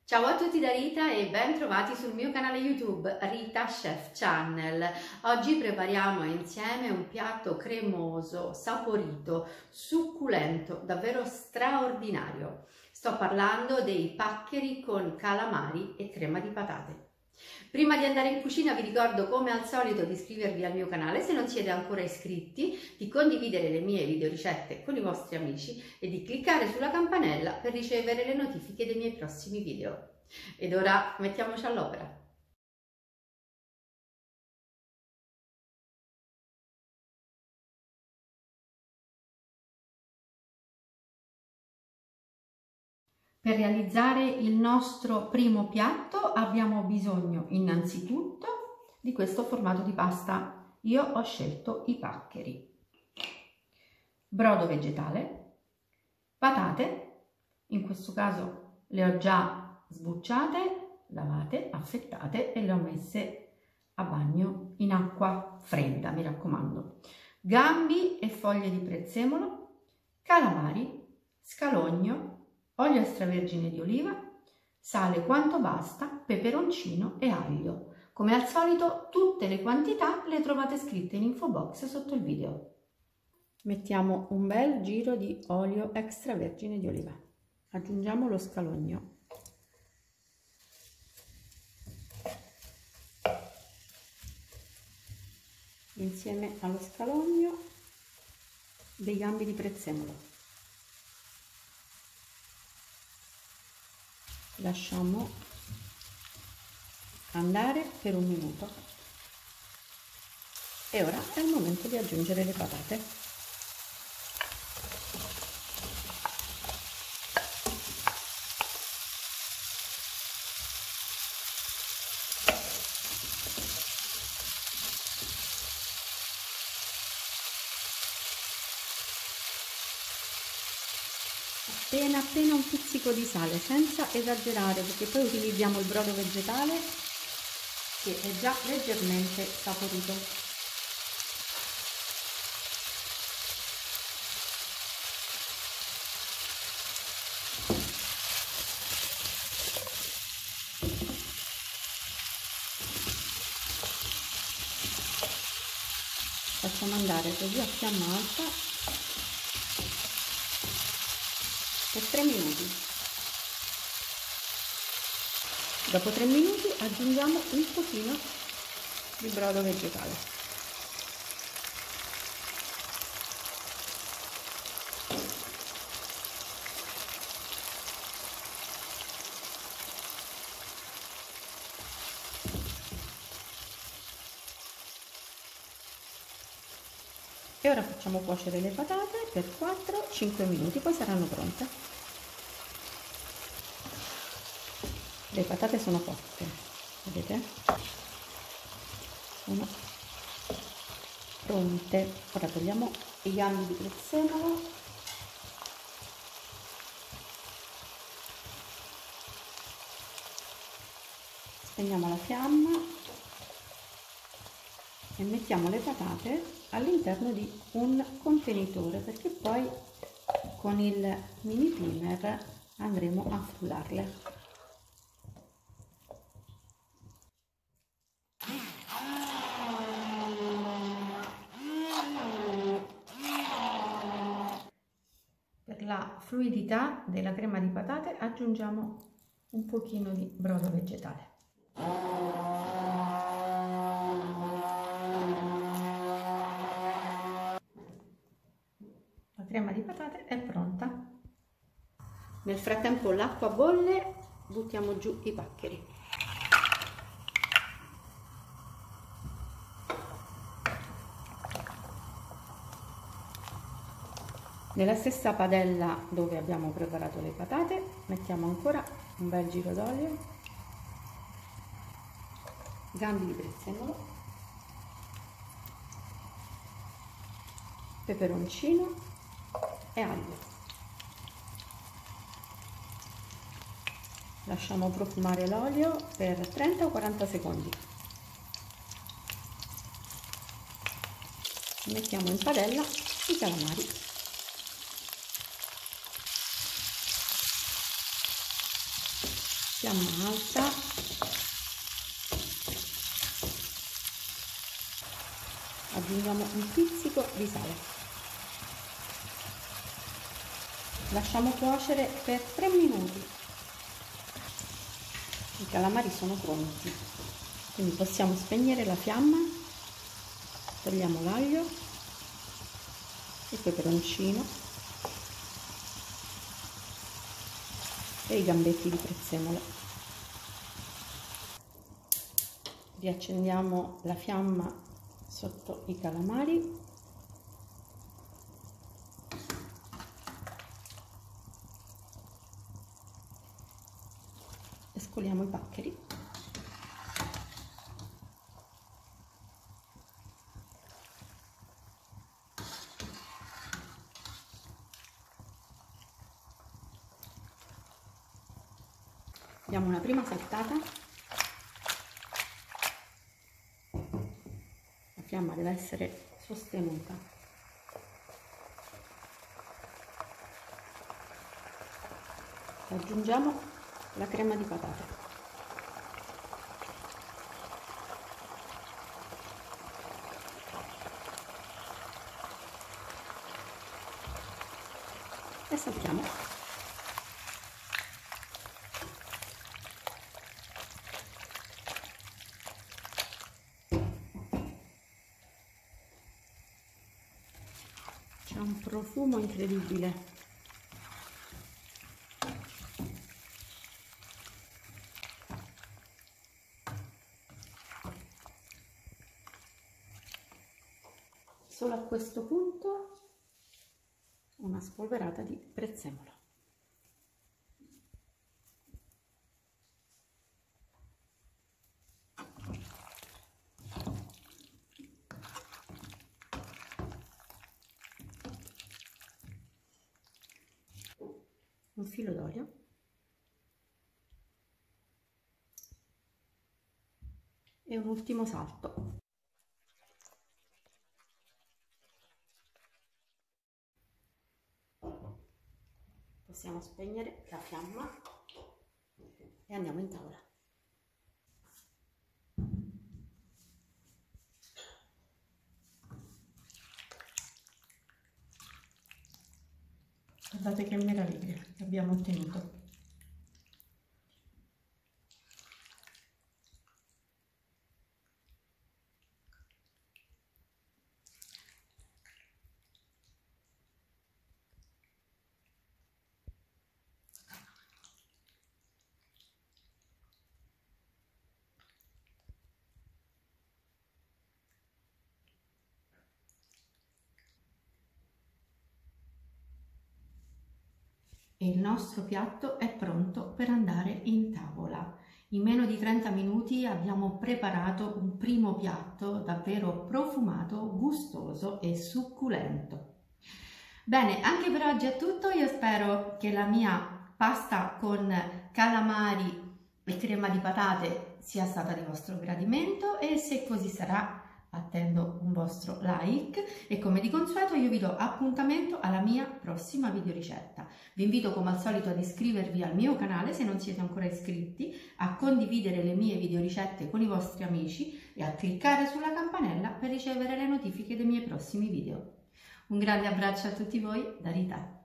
Ciao a tutti da Rita e ben trovati sul mio canale YouTube Rita Chef Channel. Oggi prepariamo insieme un piatto cremoso, saporito, succulento, davvero straordinario. Sto parlando dei paccheri con calamari e crema di patate. Prima di andare in cucina vi ricordo come al solito di iscrivervi al mio canale se non siete ancora iscritti, di condividere le mie video ricette con i vostri amici e di cliccare sulla campanella per ricevere le notifiche dei miei prossimi video. Ed ora mettiamoci all'opera. Per realizzare il nostro primo piatto abbiamo bisogno innanzitutto di questo formato di pasta. Io ho scelto i paccheri, brodo vegetale, patate, in questo caso le ho già sbucciate, lavate, affettate e le ho messe a bagno in acqua fredda, mi raccomando, gambi e foglie di prezzemolo, calamari, scalogno, olio extravergine di oliva, sale quanto basta, peperoncino e aglio. Come al solito tutte le quantità le trovate scritte in info box sotto il video. Mettiamo un bel giro di olio extravergine di oliva. Aggiungiamo lo scalogno. Insieme allo scalogno dei gambi di prezzemolo. Lasciamo andare per un minuto e ora è il momento di aggiungere le patate. Appena un pizzico di sale, senza esagerare, perché poi utilizziamo il brodo vegetale che è già leggermente saporito. Facciamo andare così a fiamma alta per 3 minuti. Dopo 3 minuti aggiungiamo un pochino di brodo vegetale. E ora facciamo cuocere le patate per 4-5 minuti, poi saranno pronte. Le patate sono cotte, vedete? Sono pronte. Ora togliamo i gambi di prezzemolo. Spegniamo la fiamma e mettiamo le patate all'interno di un contenitore, perché poi con il mini primer andremo a frullarle. Per la fluidità della crema di patate aggiungiamo un pochino di brodo vegetale. La crema di patate è pronta. Nel frattempo l'acqua bolle, buttiamo giù i paccheri. Nella stessa padella dove abbiamo preparato le patate mettiamo ancora un bel giro d'olio, gambi di prezzemolo, peperoncino e aglio. Lasciamo profumare l'olio per 30 o 40 secondi. Mettiamo in padella i calamari. fiamma alta, aggiungiamo un pizzico di sale, lasciamo cuocere per 3 minuti. I calamari sono pronti, quindi possiamo spegnere la fiamma, togliamo l'aglio, il peperoncino e i gambetti di prezzemolo. Riaccendiamo la fiamma sotto i calamari e scoliamo i paccheri. Diamo una prima saltata. La fiamma deve essere sostenuta. Aggiungiamo la crema di patate. E saltiamo. C'è un profumo incredibile. Solo a questo punto una spolverata di prezzemolo. Un filo d'olio e un ultimo salto. Possiamo spegnere la fiamma e andiamo in tavola. Guardate che meraviglia che abbiamo ottenuto. E il nostro piatto è pronto per andare in tavola. In meno di 30 minuti abbiamo preparato un primo piatto davvero profumato, gustoso e succulento. Bene, anche per oggi è tutto. Io spero che la mia pasta con calamari e crema di patate sia stata di vostro gradimento e se così sarà attendo un vostro like e come di consueto io vi do appuntamento alla mia prossima videoricetta. Vi invito come al solito ad iscrivervi al mio canale se non siete ancora iscritti, a condividere le mie videoricette con i vostri amici e a cliccare sulla campanella per ricevere le notifiche dei miei prossimi video. Un grande abbraccio a tutti voi da Rita.